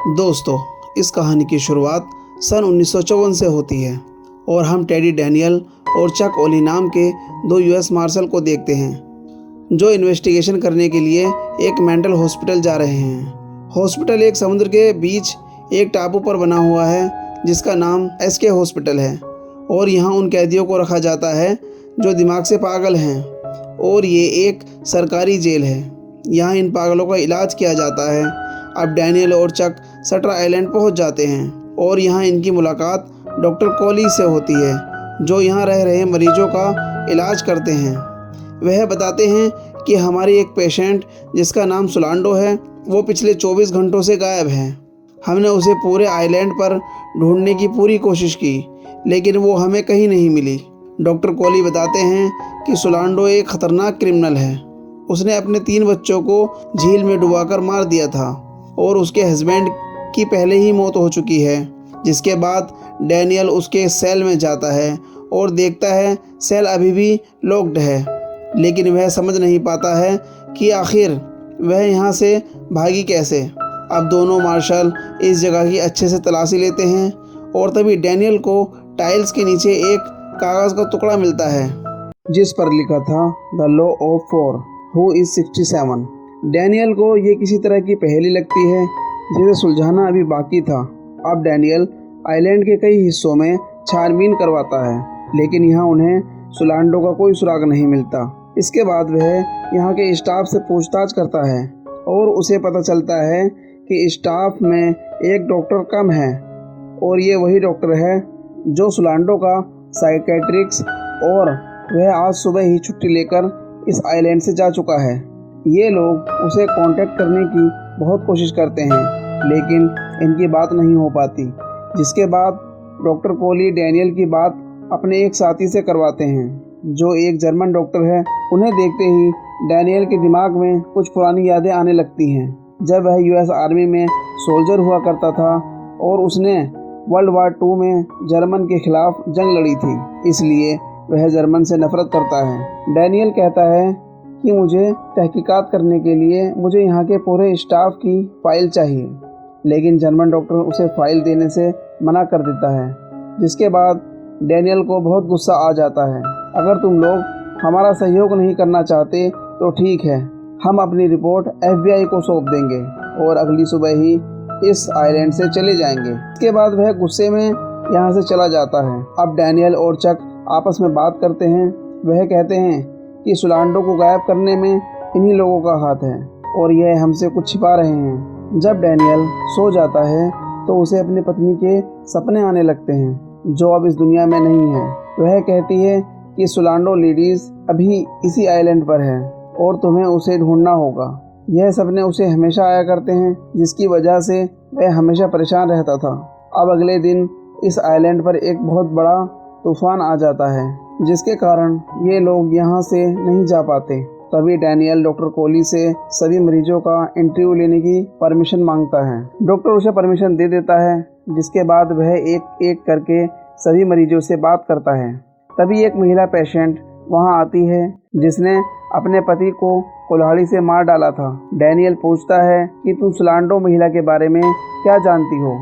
दोस्तों, इस कहानी की शुरुआत सन 1954 से होती है और हम टेडी डैनियल और चक ओली नाम के दो यूएस मार्शल को देखते हैं जो इन्वेस्टिगेशन करने के लिए एक मेंटल हॉस्पिटल जा रहे हैं। हॉस्पिटल एक समुद्र के बीच एक टापू पर बना हुआ है जिसका नाम एसके हॉस्पिटल है और यहाँ उन कैदियों को रखा जाता है जो दिमाग से पागल हैं और ये एक सरकारी जेल है। यहाँ इन पागलों का इलाज किया जाता है। अब डैनियल और चक शटर आइलैंड पहुँच जाते हैं और यहाँ इनकी मुलाकात डॉक्टर कॉली से होती है जो यहाँ रह रहे मरीजों का इलाज करते हैं। वह बताते हैं कि हमारी एक पेशेंट जिसका नाम सोलांडो है वो पिछले 24 घंटों से गायब है। हमने उसे पूरे आइलैंड पर ढूंढने की पूरी कोशिश की लेकिन वो हमें कहीं नहीं मिली। डॉक्टर कॉली बताते हैं कि सोलांडो एक खतरनाक क्रिमिनल है। उसने अपने 3 बच्चों को झील में डुबाकर मार दिया था और उसके हस्बैंड की पहले ही मौत हो चुकी है। जिसके बाद डैनियल उसके सेल में जाता है और देखता है सेल अभी भी लॉक्ड है लेकिन वह समझ नहीं पाता है कि आखिर वह यहाँ से भागी कैसे। अब दोनों मार्शल इस जगह की अच्छे से तलाशी लेते हैं और तभी डैनियल को टाइल्स के नीचे एक कागज़ का टुकड़ा मिलता है जिस पर लिखा था the law of 4 who is 67। Daniel को ये किसी तरह की पहेली लगती है जिसे सुलझाना अभी बाकी था। अब डैनियल आइलैंड के कई हिस्सों में छानबीन करवाता है लेकिन यहाँ उन्हें सोलांडो का कोई सुराग नहीं मिलता। इसके बाद वह यहाँ के स्टाफ से पूछताछ करता है और उसे पता चलता है कि स्टाफ में एक डॉक्टर कम है और ये वही डॉक्टर है जो सोलांडो का साइकेट्रिक्स और वह आज सुबह ही छुट्टी लेकर इस आइलैंड से जा चुका है। ये लोग उसे कांटेक्ट करने की बहुत कोशिश करते हैं लेकिन इनकी बात नहीं हो पाती। जिसके बाद डॉक्टर कॉली डैनियल की बात अपने एक साथी से करवाते हैं जो एक जर्मन डॉक्टर है। उन्हें देखते ही डैनियल के दिमाग में कुछ पुरानी यादें आने लगती हैं जब वह यूएस आर्मी में सोल्जर हुआ करता था और उसने वर्ल्ड वार 2 में जर्मन के खिलाफ जंग लड़ी थी, इसलिए वह जर्मन से नफरत करता है। डैनियल कहता है कि मुझे तहकीकात करने के लिए मुझे यहाँ के पूरे स्टाफ की फ़ाइल चाहिए लेकिन जर्मन डॉक्टर उसे फ़ाइल देने से मना कर देता है। जिसके बाद डैनियल को बहुत गुस्सा आ जाता है। अगर तुम लोग हमारा सहयोग नहीं करना चाहते तो ठीक है, हम अपनी रिपोर्ट FBI को सौंप देंगे और अगली सुबह ही इस आइलैंड से चले जाएंगे। इसके बाद वह गुस्से में यहाँ से चला जाता है। अब डैनियल और चक आपस में बात करते हैं। वह कहते हैं कि सोलांडो को गायब करने में इन्हीं लोगों का हाथ है और यह हमसे कुछ छिपा रहे हैं। जब डैनियल सो जाता है तो उसे अपनी पत्नी के सपने आने लगते हैं जो अब इस दुनिया में नहीं है। वह कहती है कि सोलांडो लेडीज़ अभी इसी आइलैंड पर है और तुम्हें उसे ढूंढना होगा। यह सपने उसे हमेशा आया करते हैं जिसकी वजह से वह हमेशा परेशान रहता था। अब अगले दिन इस आइलैंड पर एक बहुत बड़ा तूफान आ जाता है जिसके कारण ये लोग यहाँ से नहीं जा पाते। तभी डैनियल डॉक्टर कॉली से सभी मरीजों का इंटरव्यू लेने की परमिशन मांगता है। डॉक्टर उसे परमिशन दे देता है जिसके बाद वह एक एक करके सभी मरीजों से बात करता है। तभी एक महिला पेशेंट वहाँ आती है जिसने अपने पति को कुल्हाड़ी से मार डाला था। डैनियल पूछता है कि तुम सोलांडो महिला के बारे में क्या जानती हो।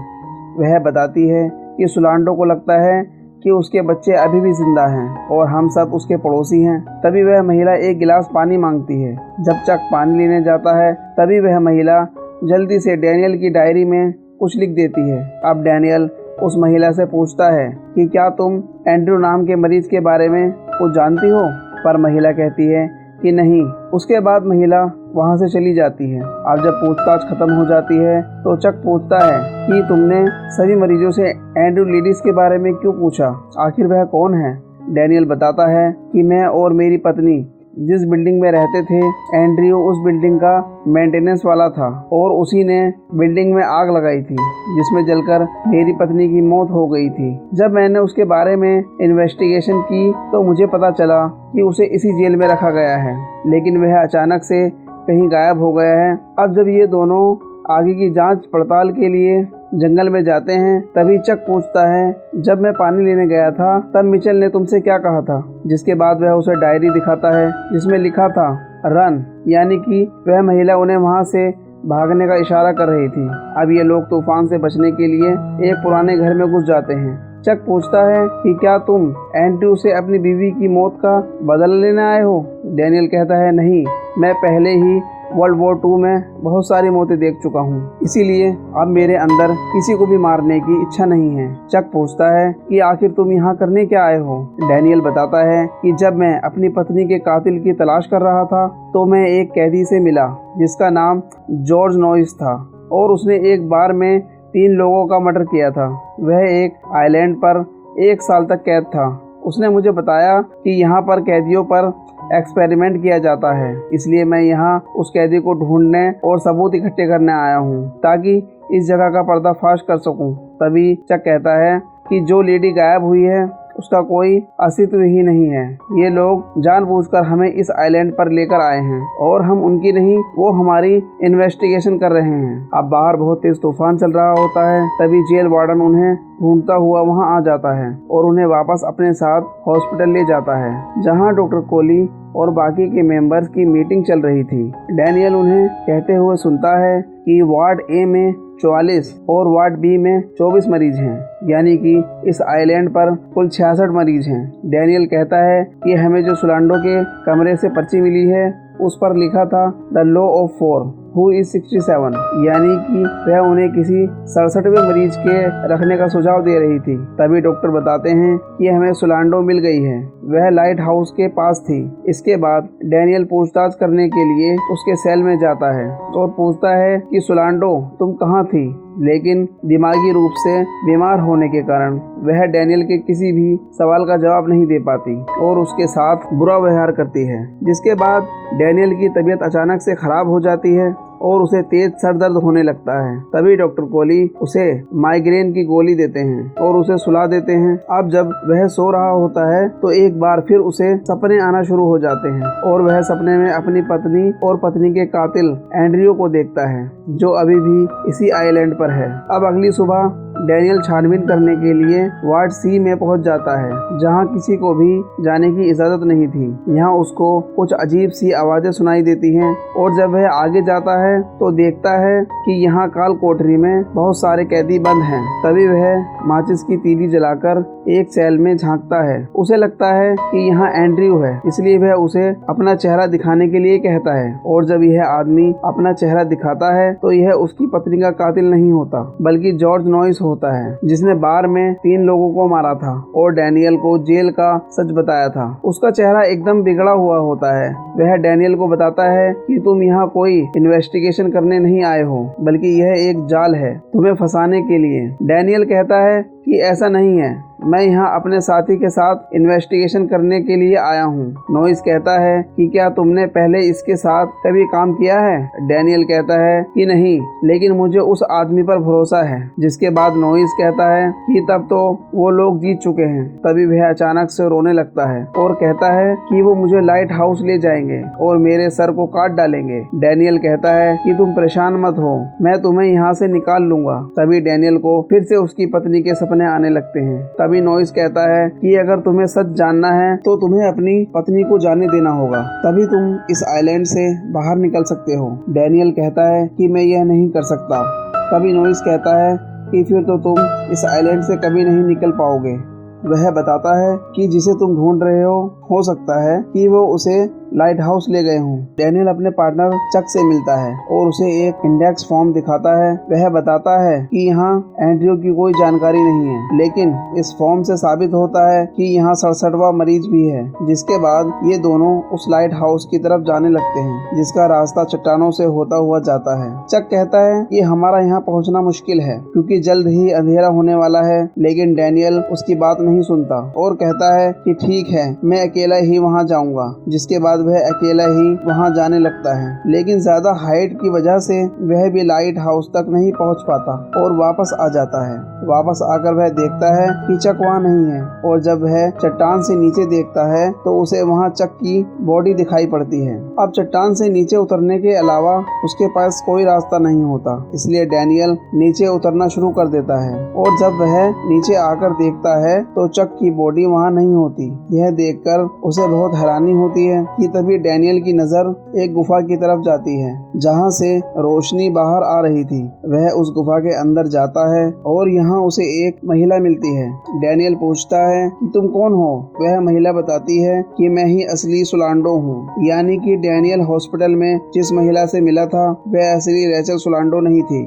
वह बताती है कि सोलांडो को लगता है कि उसके बच्चे अभी भी जिंदा हैं और हम सब उसके पड़ोसी हैं। तभी वह महिला एक गिलास पानी मांगती है। जब चक पानी लेने जाता है तभी वह महिला जल्दी से डैनियल की डायरी में कुछ लिख देती है। अब डैनियल उस महिला से पूछता है कि क्या तुम एंड्रू नाम के मरीज के बारे में कुछ जानती हो, पर महिला कहती है कि नहीं। उसके बाद महिला वहाँ से चली जाती है। अब जब पूछताछ खत्म हो जाती है तो चक पूछता है कि तुमने सभी मरीजों से एंड्रू लेडीज के बारे में क्यों पूछा, आखिर वह कौन है। डैनियल बताता है कि मैं और मेरी पत्नी जिस बिल्डिंग में रहते थे एंड्रयू उस बिल्डिंग का मेंटेनेंस वाला था और उसी ने बिल्डिंग में आग लगाई थी जिसमें जलकर मेरी पत्नी की मौत हो गई थी। जब मैंने उसके बारे में इन्वेस्टिगेशन की तो मुझे पता चला कि उसे इसी जेल में रखा गया है लेकिन वह अचानक से कहीं गायब हो गया है। अब जब ये दोनों आगे की जांच पड़ताल के लिए जंगल में जाते हैं तभी चक पूछता है जब मैं पानी लेने गया था तब मिचेल ने तुमसे क्या कहा था। जिसके बाद वह उसे डायरी दिखाता है जिसमें लिखा था रन, यानी कि वह महिला उन्हें वहां से भागने का इशारा कर रही थी। अब ये लोग तूफान से बचने के लिए एक पुराने घर में घुस जाते हैं। चक पूछता है कि क्या तुम एंड्रयू से अपनी बीवी की मौत का बदला लेने आए हो? डैनियल कहता है नहीं, मैं पहले ही वर्ल्ड वॉर 2 में बहुत सारी मौतें देख चुका हूँ, इसीलिए अब मेरे अंदर किसी को भी मारने की इच्छा नहीं है। चक पूछता है कि आखिर तुम यहाँ करने क्या आए हो? डैनियल बताता है कि जब मैं अपनी पत्नी के कातिल की तलाश कर रहा था तो मैं एक कैदी से मिला जिसका नाम जॉर्ज नॉइस था और उसने एक बार में 3 लोगों का मर्डर किया था। वह एक आइलैंड पर 1 साल तक कैद था। उसने मुझे बताया कि यहाँ पर कैदियों पर एक्सपेरिमेंट किया जाता है, इसलिए मैं यहाँ उस कैदी को ढूंढने और सबूत इकट्ठे करने आया हूँ ताकि इस जगह का पर्दाफाश कर सकूँ। तभी चक कहता है कि जो लेडी गायब हुई है उसका कोई अस्तित्व ही नहीं है। ये लोग जानबूझकर हमें इस आइलैंड पर लेकर आए हैं और हम उनकी नहीं, वो हमारी इन्वेस्टिगेशन कर रहे हैं। अब बाहर बहुत तेज तूफान चल रहा होता है। तभी जेल वार्डन उन्हें ढूंढता हुआ वहां आ जाता है और उन्हें वापस अपने साथ हॉस्पिटल ले जाता है, जहां डॉक्टर कोली और बाकी के मेंबर्स की मीटिंग चल रही थी। डैनियल उन्हें कहते हुए सुनता है कि वार्ड ए में 44 और वार्ड बी में 24 मरीज हैं, यानी कि इस आइलैंड पर कुल 66 मरीज हैं। डैनियल कहता है कि हमें जो सुलांडो के कमरे से पर्ची मिली है उस पर लिखा था the law of 4 who is 67, यानी कि वह उन्हें किसी 67वें मरीज के रखने का सुझाव दे रही थी। तभी डॉक्टर बताते हैं कि हमें सुलांडो मिल गई है, वह लाइट हाउस के पास थी। इसके बाद डैनियल पूछताछ करने के लिए उसके सेल में जाता है और पूछता है कि सुलांडो तुम कहाँ थी, लेकिन दिमागी रूप से बीमार होने के कारण वह डैनियल के किसी भी सवाल का जवाब नहीं दे पाती और उसके साथ बुरा व्यवहार करती है। जिसके बाद डैनियल की तबीयत अचानक से खराब हो जाती है और उसे तेज सर दर्द होने लगता है। तभी डॉक्टर कोली उसे माइग्रेन की गोली देते हैं और उसे सुला देते हैं। अब जब वह सो रहा होता है तो एक बार फिर उसे सपने आना शुरू हो जाते हैं और वह सपने में अपनी पत्नी और पत्नी के कातिल एंड्रयू को देखता है, जो अभी भी इसी आइलैंड पर है। अब अगली सुबह डैनियल छानबीन करने के लिए वार्ड सी में पहुंच जाता है, जहां किसी को भी जाने की इजाजत नहीं थी। यहाँ उसको कुछ अजीब सी आवाजें सुनाई देती हैं और जब वह आगे जाता है तो देखता है कि यहाँ काल कोठरी में बहुत सारे कैदी बंद हैं। तभी वह माचिस की तीली जलाकर एक सेल में झांकता है। उसे लगता है कि यहाँ एंड्रयू है, इसलिए वह उसे अपना चेहरा दिखाने के लिए कहता है और जब यह आदमी अपना चेहरा दिखाता है तो यह उसकी पत्नी का कातिल नहीं होता बल्कि जॉर्ज नॉइस होता है, जिसने बार में 3 लोगों को मारा था और डैनियल को जेल का सच बताया था। उसका चेहरा एकदम बिगड़ा हुआ होता है। वह डैनियल को बताता है कि तुम यहाँ कोई इन्वेस्टिगेशन करने नहीं आए हो, बल्कि यह एक जाल है तुम्हें फंसाने के लिए। डैनियल कहता है कि ऐसा नहीं है, मैं यहाँ अपने साथी के साथ इन्वेस्टिगेशन करने के लिए आया हूँ। नॉइस कहता है कि क्या तुमने पहले इसके साथ कभी काम किया है? डैनियल कहता है कि नहीं, लेकिन मुझे उस आदमी पर भरोसा है। जिसके बाद नॉइस कहता है कि तब तो वो लोग जीत चुके हैं। तभी वह अचानक से रोने लगता है और कहता है कि वो मुझे लाइट हाउस ले जाएंगे और मेरे सर को काट डालेंगे। डैनियल कहता है कि तुम परेशान मत हो, मैं तुम्हें यहाँ से निकाल लूंगा। तभी डैनियल को फिर से उसकी पत्नी के सपने आने लगते हैं। तभी नॉइस कहता है कि अगर तुम्हें सच जानना है तो तुम्हें अपनी पत्नी को जाने देना होगा, तभी तुम इस आइलैंड से बाहर निकल सकते हो। डैनियल कहता है कि मैं यह नहीं कर सकता। तभी नॉइस कहता है कि फिर तो तुम इस आइलैंड से कभी नहीं निकल पाओगे। वह बताता है कि जिसे तुम ढूंढ रहे हो सकता है कि वो उसे लाइट हाउस ले गए हों। डैनियल अपने पार्टनर चक से मिलता है और उसे एक इंडेक्स फॉर्म दिखाता है। वह बताता है कि यहाँ एंड्रयू की कोई जानकारी नहीं है, लेकिन इस फॉर्म से साबित होता है कि यहाँ 67वां मरीज भी है। जिसके बाद ये दोनों उस लाइट हाउस की तरफ जाने लगते हैं, जिसका रास्ता चट्टानों से होता हुआ जाता है। चक कहता है कि हमारा यहाँ पहुँचना मुश्किल है क्योंकि जल्द ही अंधेरा होने वाला है, लेकिन डैनियल उसकी बात नहीं सुनता और कहता है कि ठीक है, मैं अकेला ही वहाँ जाऊँगा। जिसके बाद वह अकेला ही वहां जाने लगता है, लेकिन ज्यादा हाइट की वजह से वह भी लाइट हाउस तक नहीं पहुंच पाता और वापस आ जाता है। वापस आकर वह देखता है कि चक वहां नहीं है और जब वह चट्टान से नीचे देखता है तो उसे वहां चक की बॉडी दिखाई पड़ती है। अब चट्टान से नीचे उतरने के अलावा उसके पास कोई रास्ता नहीं होता, इसलिए डैनियल नीचे उतरना शुरू कर देता है और जब वह नीचे आकर देखता है तो चक की बॉडी वहां नहीं होती। यह देखकर उसे बहुत हैरानी होती है कि कि तभी डैनियल की नजर एक गुफा की तरफ जाती है जहां से रोशनी बाहर आ रही थी। वह उस गुफा के अंदर जाता है और यहाँ उसे एक महिला मिलती है। डैनियल पूछता है कि तुम कौन हो? वह महिला बताती है कि मैं ही असली सोलांडो हूँ। यानी कि डैनियल हॉस्पिटल में जिस महिला से मिला था वह असली रेचल सोलांडो नहीं थी।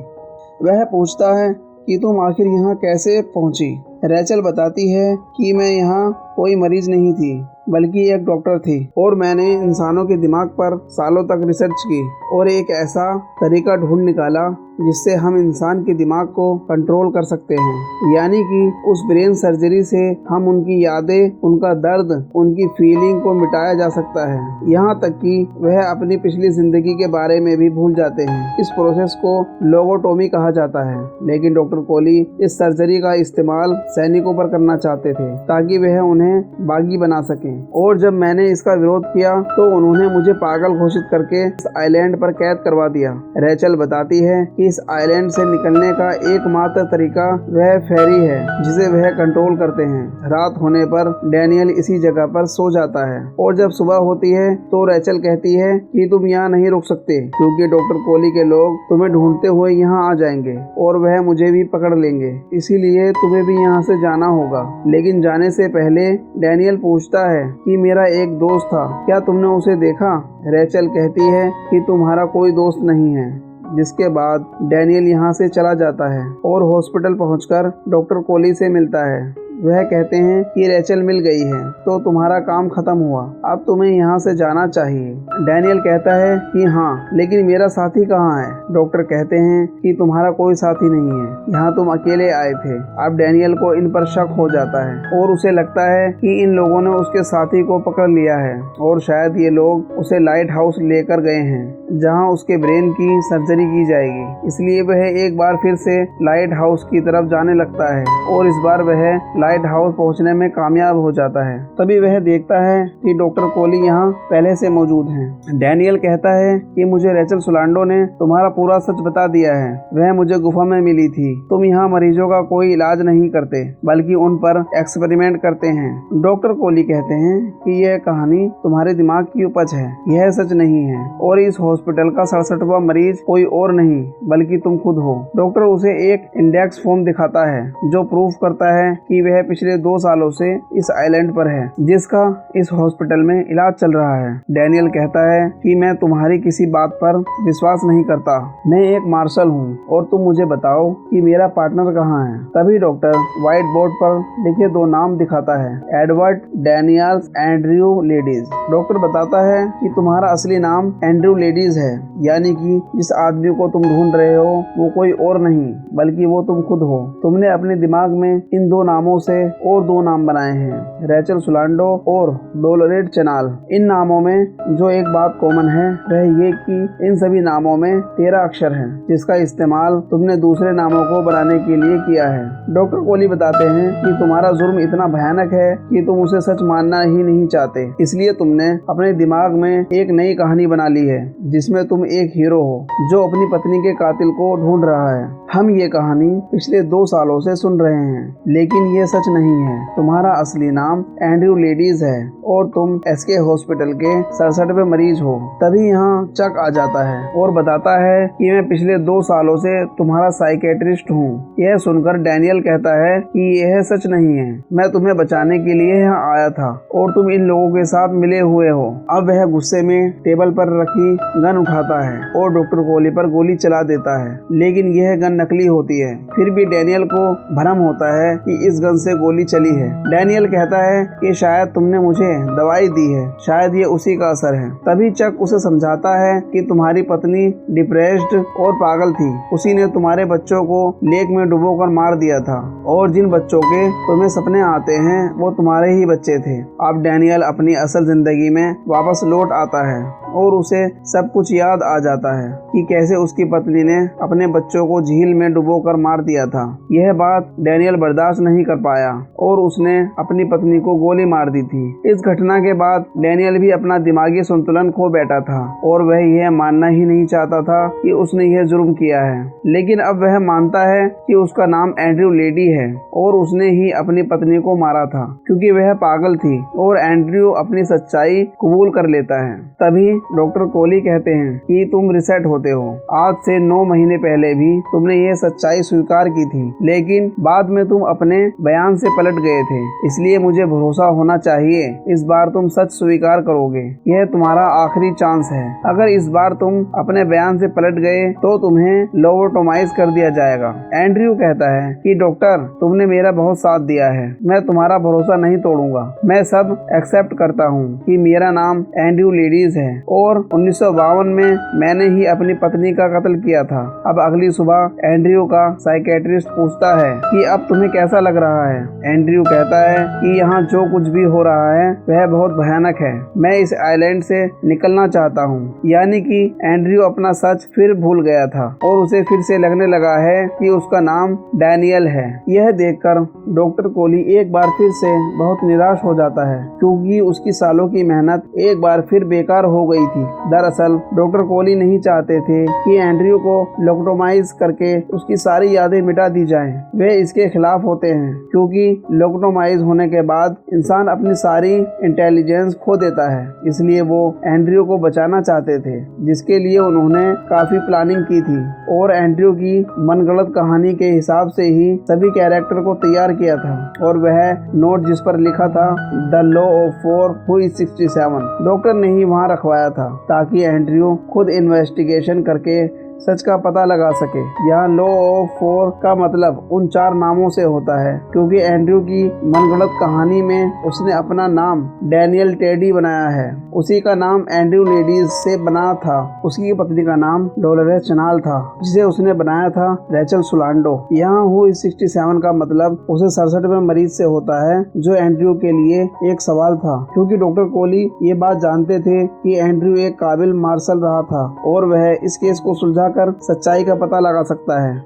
वह पूछता है कि तुम आखिर यहाँ कैसे पहुँची? रेचल बताती है कि मैं यहाँ कोई मरीज नहीं थी बल्कि एक डॉक्टर थी और मैंने इंसानों के दिमाग पर सालों तक रिसर्च की और एक ऐसा तरीका ढूंढ निकाला जिससे हम इंसान के दिमाग को कंट्रोल कर सकते हैं। यानी कि उस ब्रेन सर्जरी से हम उनकी यादें, उनका दर्द, उनकी फीलिंग को मिटाया जा सकता है। यहाँ तक कि वह अपनी पिछली जिंदगी के बारे में भी भूल जाते हैं। इस प्रोसेस को लोबोटोमी कहा जाता है। लेकिन डॉक्टर कोली इस सर्जरी का इस्तेमाल सैनिकों पर करना चाहते थे ताकि वह उन्हें बागी बना सकें। और जब मैंने इसका विरोध किया तो उन्होंने मुझे पागल घोषित करके इस आइलैंड पर कैद करवा दिया। रेचल बताती है कि इस आइलैंड से निकलने का एकमात्र तरीका वह फेरी है जिसे वह कंट्रोल करते हैं। रात होने पर डैनियल इसी जगह पर सो जाता है और जब सुबह होती है तो रेचल कहती है कि तुम यहाँ नहीं रुक सकते क्योंकि डॉक्टर कोली के लोग तुम्हें ढूंढते हुए यहाँ आ जाएंगे और वह मुझे भी पकड़ लेंगे, इसीलिए तुम्हें भी यहाँ से जाना होगा। लेकिन जाने से पहले डैनियल पूछता है कि मेरा एक दोस्त था, क्या तुमने उसे देखा? रेचल कहती है कि तुम्हारा कोई दोस्त नहीं है। जिसके बाद डैनियल यहाँ से चला जाता है और हॉस्पिटल पहुंचकर डॉक्टर कोली से मिलता है। वह कहते हैं कि रेचल मिल गई है तो तुम्हारा काम खत्म हुआ, अब तुम्हें यहाँ से जाना चाहिए। डैनियल कहता है कि हाँ, लेकिन मेरा साथी कहाँ है? डॉक्टर कहते हैं कि तुम्हारा कोई साथी नहीं है, यहाँ तुम अकेले आए थे। अब डैनियल को इन पर शक हो जाता है और उसे लगता है कि इन लोगों ने उसके साथी को पकड़ लिया है और शायद ये लोग उसे लाइट हाउस लेकर गए हैं जहाँ उसके ब्रेन की सर्जरी की जाएगी। इसलिए वह एक बार फिर से लाइट हाउस की तरफ जाने लगता है और इस बार वह लाइट हाउस पहुंचने में कामयाब हो जाता है। तभी वह देखता है कि डॉक्टर कोली यहाँ पहले से मौजूद हैं। डैनियल कहता है कि मुझे रेचल सोलांडो ने तुम्हारा पूरा सच बता दिया है। वह मुझे गुफा में मिली थी। तुम यहाँ मरीजों का कोई इलाज नहीं करते बल्कि उन पर एक्सपेरिमेंट करते हैं। डॉक्टर कोली कहते हैं कि यह कहानी तुम्हारे दिमाग की उपज है, यह सच नहीं है और इस हॉस्पिटल का 67वां मरीज कोई और नहीं बल्कि तुम खुद हो। डॉक्टर उसे एक इंडेक्स फॉर्म दिखाता है जो प्रूफ करता है कि वह पिछले 2 सालों से इस आइलैंड पर है जिसका इस हॉस्पिटल में इलाज चल रहा है। डैनियल कहता है कि मैं तुम्हारी किसी बात पर विश्वास नहीं करता, मैं एक मार्शल हूँ और तुम मुझे बताओ कि मेरा पार्टनर कहाँ है। तभी डॉक्टर व्हाइट बोर्ड पर लिखे 2 नाम दिखाता है, Edward Daniels, Andrew ladies. Doctor बताता है कि तुम्हारा असली नाम एंड्रयू लेडीज है, यानी कि जिस आदमी को तुम ढूंढ रहे हो वो कोई और नहीं बल्कि वो तुम खुद हो। तुमने अपने दिमाग में इन 2 नामों से और 2 नाम बनाए हैं, रेचल सोलांडो और डोलोरेस चैनल। इन नामों में जो एक बात कॉमन है वह ये कि इन सभी नामों में 13 अक्षर हैं जिसका इस्तेमाल तुमने दूसरे नामों को बनाने के लिए किया है। डॉक्टर कोली बताते हैं कि तुम्हारा जुर्म इतना भयानक है कि तुम उसे सच मानना ही नहीं चाहते, इसलिए तुमने अपने दिमाग में एक नई कहानी बना ली है जिसमें तुम एक हीरो हो जो अपनी पत्नी के कातिल को ढूंढ रहा है। हम ये कहानी पिछले 2 सालों से सुन रहे हैं लेकिन ये सच नहीं है। तुम्हारा असली नाम एंड्रयू लेडीज है और तुम एसके हॉस्पिटल के 67वें मरीज हो। तभी यहाँ चक आ जाता है और बताता है कि मैं पिछले 2 सालों से तुम्हारा साइकेट्रिस्ट हूँ। यह सुनकर डैनियल कहता है कि यह सच नहीं है, मैं तुम्हें बचाने के लिए यहाँ आया था और तुम इन लोगों के साथ मिले हुए हो। अब वह गुस्से में टेबल पर रखी गन उठाता है और डॉक्टर कोली पर गोली चला देता है, लेकिन यह गन नकली होती है। फिर भी डैनियल को भ्रम होता है कि इस गन से गोली चली है। डैनियल कहता है कि शायद तुमने मुझे दवाई दी है, शायद ये उसी का असर है। तभी चक उसे समझाता है कि तुम्हारी पत्नी डिप्रेस्ड और पागल थी, उसी ने तुम्हारे बच्चों को लेक में डुबोकर मार दिया था और जिन बच्चों के तुम्हें सपने आते हैं वो तुम्हारे ही बच्चे थे। अब डैनियल अपनी असल जिंदगी में वापस लौट आता है और उसे सब कुछ याद आ जाता है कि कैसे उसकी पत्नी ने अपने बच्चों को झील में डुबोकर मार दिया था। यह बात डैनियल बर्दाश्त नहीं कर पाया और उसने अपनी पत्नी को गोली मार दी थी। इस घटना के बाद डैनियल भी अपना दिमागी संतुलन खो बैठा था और वह यह मानना ही नहीं चाहता था कि उसने यह जुर्म किया है। लेकिन अब वह मानता है कि उसका नाम एंड्रयू लेडी है और उसने ही अपनी पत्नी को मारा था क्योंकि वह पागल थी, और एंड्रयू अपनी सच्चाई कबूल कर लेता है। तभी डॉक्टर कोली कहते हैं कि तुम रिसेट होते हो। आज से 9 महीने पहले भी तुमने यह सच्चाई स्वीकार की थी, लेकिन बाद में तुम अपने बयान से पलट गए थे। इसलिए मुझे भरोसा होना चाहिए इस बार तुम सच स्वीकार करोगे। यह तुम्हारा आखिरी चांस है। अगर इस बार तुम अपने बयान से पलट गए तो तुम्हें लोबोटोमाइज कर दिया जाएगा। एंड्रयू कहता है कि डॉक्टर, तुमने मेरा बहुत साथ दिया है, मैं तुम्हारा भरोसा नहीं तोड़ूंगा। मैं सब एक्सेप्ट करता हूँ कि मेरा नाम एंड्रयू लेडीज है और 1952 में मैंने ही अपनी पत्नी का कत्ल किया था। अब अगली सुबह एंड्रयू का साइकेट्रिस्ट पूछता है कि अब तुम्हें कैसा लग रहा है। एंड्रयू कहता है कि यहाँ जो कुछ भी हो रहा है वह बहुत भयानक है। मैं इस आइलैंड से निकलना चाहता हूँ। यानी कि एंड्रयू अपना सच फिर भूल गया था और उसे फिर से लगने लगा है कि उसका नाम डैनियल है। यह देखकर डॉक्टर कोली एक बार फिर से बहुत निराश हो जाता है क्योंकि उसकी सालों की मेहनत एक बार फिर बेकार हो गई थी। दरअसल डॉक्टर कोली नहीं चाहते थे कि एंड्रयू को लोबोटोमाइज करके उसकी सारी यादें मिटा दी जाएं। वे इसके खिलाफ होते हैं क्योंकि लोबोटोमाइज होने के बाद इंसान अपनी सारी इंटेलिजेंस खो देता है। इसलिए वो एंड्रयू को बचाना चाहते थे, जिसके लिए उन्होंने काफी प्लानिंग की थी और एंड्रयू की मनगढ़ंत कहानी के हिसाब से ही सभी कैरेक्टर को तैयार किया था। और वह नोट जिस पर लिखा था the law of 4 who is 67 doctor ने ही वहाँ रखवाया था ताकि एंड्रयू खुद इन्वेस्टिगेशन करके सच का पता लगा सके। यहाँ लॉ ऑफ 4 का मतलब उन 4 नामों से होता है क्योंकि एंड्रयू की मनगढ़ंत कहानी में उसने अपना नाम डैनियल टेडी बनाया है। उसी का नाम एंड्रयू लेडीज से बना था। उसकी पत्नी का नाम डोलोरेस चनाल था जिसे उसने बनाया था रेचल सोलांडो। यहाँ हु इज 67 का मतलब उसे 67वें मरीज से होता है जो एंड्रयू के लिए एक सवाल था क्योंकि डॉक्टर कोली ये बात जानते थे कि एंड्रयू एक काबिल मार्शल रहा था और वह इस केस को सुलझा कर सच्चाई का पता लगा सकता है।